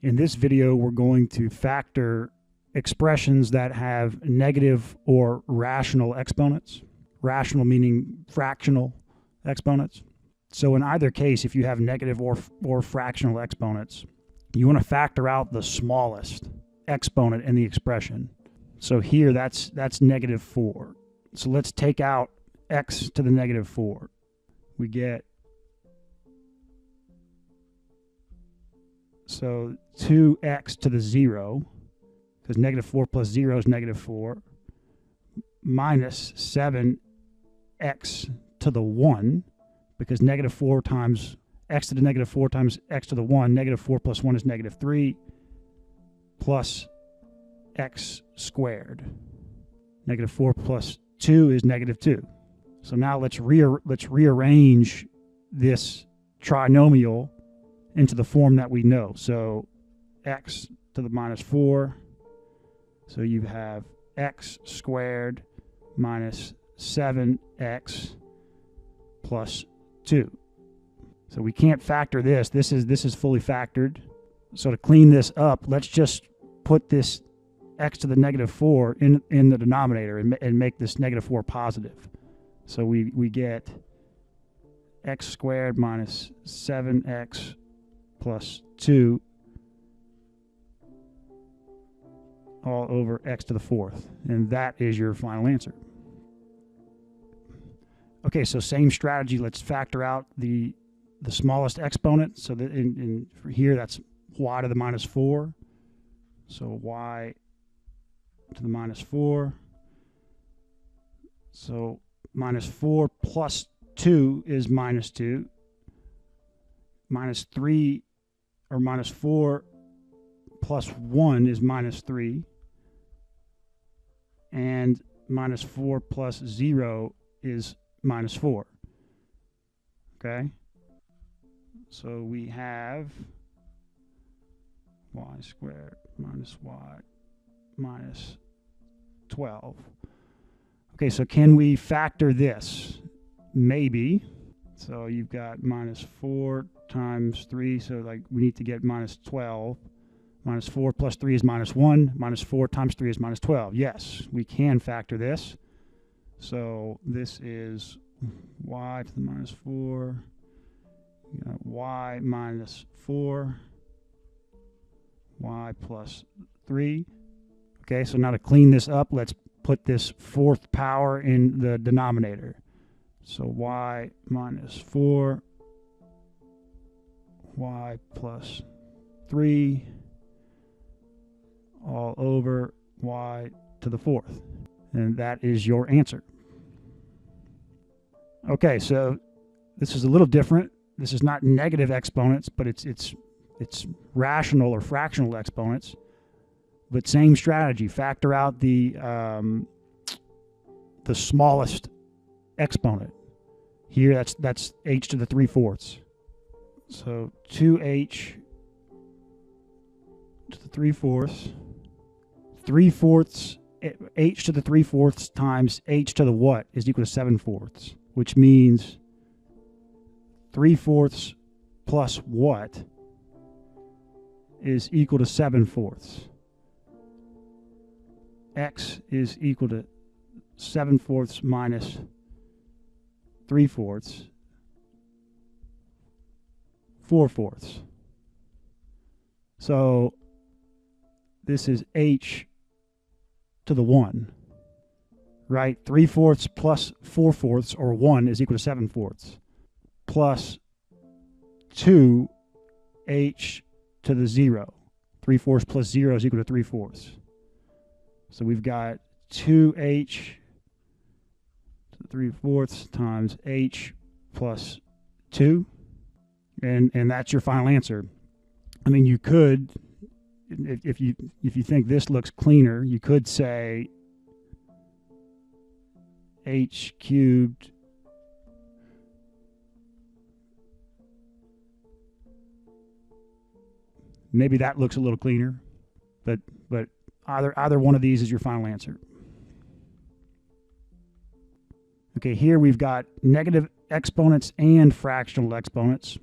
In this video, we're going to factor expressions that have negative or rational exponents. Rational meaning fractional exponents. So in either case, if you have negative or fractional exponents, you want to factor out the smallest exponent in the expression. So here, that's negative 4. So let's take out x to the negative 4. We get, so 2x to the 0, because negative 4 plus 0 is negative 4, minus 7x to the 1, because negative 4 times x to the negative 4 times x to the 1, negative 4 plus 1 is negative 3, plus x squared. Negative 4 plus 2 is negative 2. So now let's rearrange this trinomial into the form that we know. So x to the minus 4. So you have x squared minus 7x plus 2. So we can't factor this. This is fully factored. So to clean this up, let's just put this x to the negative 4 in the denominator and make this negative 4 positive. So we get x squared minus 7x plus 2 all over x to the 4th. And that is your final answer. Okay, so same strategy. Let's factor out the smallest exponent. So that for here, that's y to the minus 4. So y to the minus 4. So minus 4 plus 2 is minus 2. Minus 3, or minus 4 plus 1 is minus 3. And minus 4 plus 0 is minus 4. Okay? So we have y squared minus y minus 12. Okay, so can we factor this? Maybe. So you've got minus 4 times 3, so like we need to get minus 12. Minus 4 plus 3 is minus 1. Minus 4 times 3 is minus 12. Yes, we can factor this. So this is y to the minus 4. You got y minus 4. Y plus 3. Okay, so now to clean this up, let's put this fourth power in the denominator. So y minus 4, y plus 3, all over y to the 4th. And that is your answer. Okay, so this is a little different. This is not negative exponents, but it's rational or fractional exponents. But same strategy. Factor out the smallest exponent. Here, that's h to the 3/4. So 2h to the 3/4. 3/4, h to the 3/4 times h to the what is equal to 7/4, which means 3/4 plus what is equal to 7/4. X is equal to 7/4 minus 3/4, 4/4. So this is h to the 1, right? 3/4 plus 4/4, or 1, is equal to 7/4, plus 2h to the 0. 3/4 plus 0 is equal to 3/4. So we've got 2h to the 3/4 times h plus 2, and that's your final answer. I mean, you could, if you think this looks cleaner, you could say h cubed maybe that looks a little cleaner, but either one of these is your final answer. Okay, here we've got negative exponents and fractional exponents,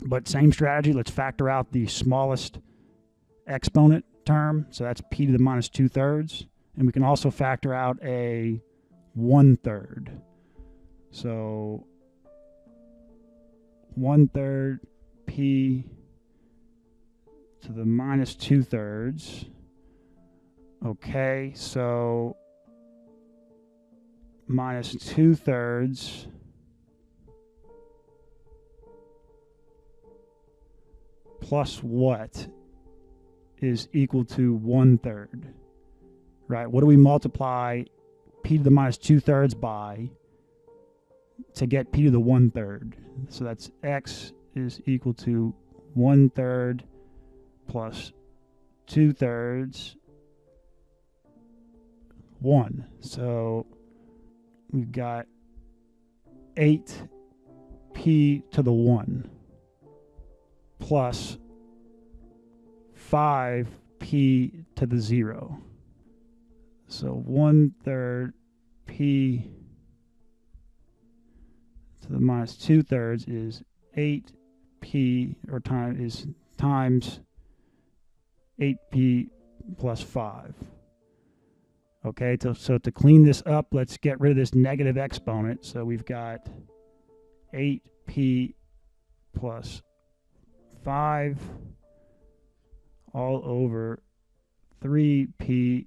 but same strategy. Let's factor out the smallest exponent term, so that's p to the minus 2/3. And we can also factor out a 1/3. So 1/3 p to the minus 2/3. Okay, so minus 2/3 plus what is equal to 1/3, right? What do we multiply p to the minus 2/3 by to get p to the 1/3? So that's x is equal to 1/3 plus 2/3, 1. So we've got 8p to the 1 plus 5p to the 0. So 1/3 p to the minus 2/3 is 8p, or times 8p plus 5. Okay, so to clean this up, let's get rid of this negative exponent. So we've got 8p plus 5 all over 3p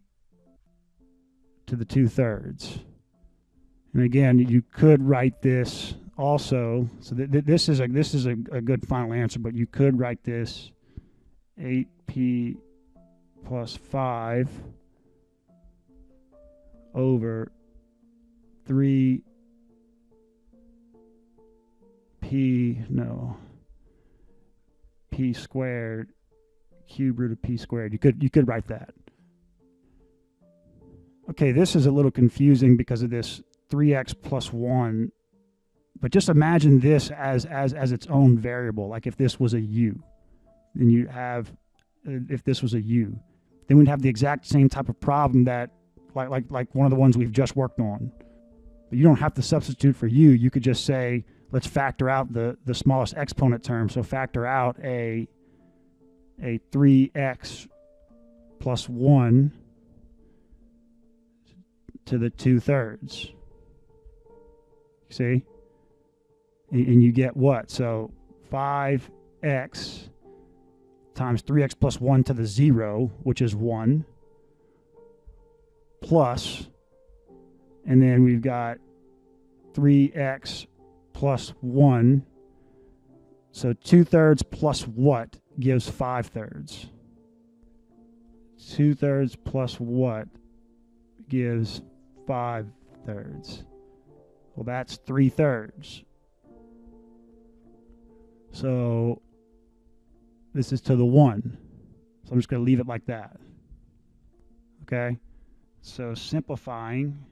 to the 2/3. And again, you could write this also. So this is a good final answer, but you could write this 8p plus 5 over 3p, p squared, cube root of p squared. You could write that. Okay, this is a little confusing because of this 3x plus 1, but just imagine this as its own variable. Like if this was a u, then you have, if this was a u, then we'd have the exact same type of problem that like one of the ones we've just worked on. But you don't have to substitute for u. You could just say, let's factor out the smallest exponent term. So factor out a 3x plus 1 to the 2/3. See? And you get what? So 5x times 3x plus 1 to the 0, which is 1, plus, and then we've got 3x plus 1. So 2/3 plus what gives 5/3? 2/3 plus what gives 5/3? Well, that's 3/3. So this is to the 1. So I'm just going to leave it like that. Okay? So simplifying,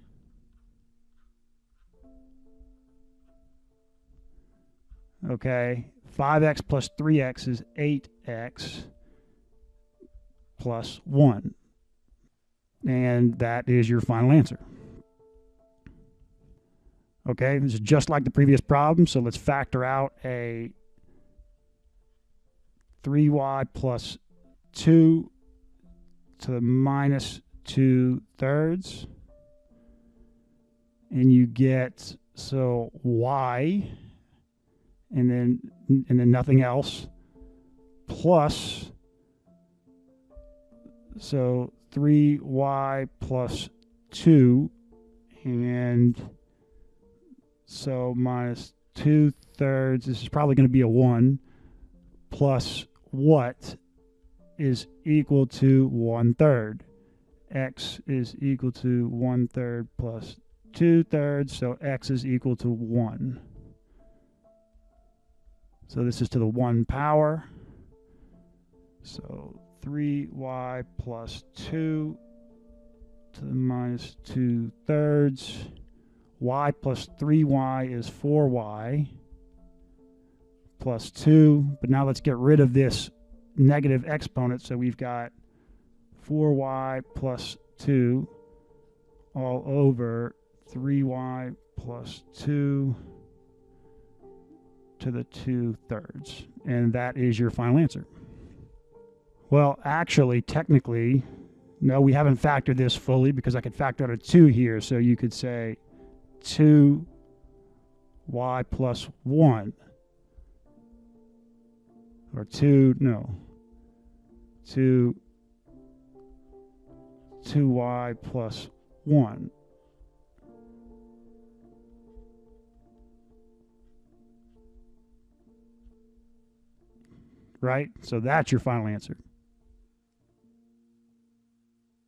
okay, 5x plus 3x is 8x plus 1. And that is your final answer. Okay, this is just like the previous problem, so let's factor out a 3y plus 2 to the minus 2/3. And you get, so y, and then nothing else, plus, so 3y plus 2, and so minus 2/3, this is probably going to be a 1, plus what is equal to 1/3. X is equal to 1/3 plus 2/3, so x is equal to 1. So this is to the 1 power. So 3y plus 2 to the minus 2/3. Y plus 3y is 4y plus 2. But now let's get rid of this negative exponent. So we've got 4y plus 2 all over 3y plus 2 to the 2/3. And that is your final answer. Well, actually, technically, no, we haven't factored this fully because I could factor out a 2 here. So you could say 2y plus 1. Or 2y plus 1. Right? So that's your final answer.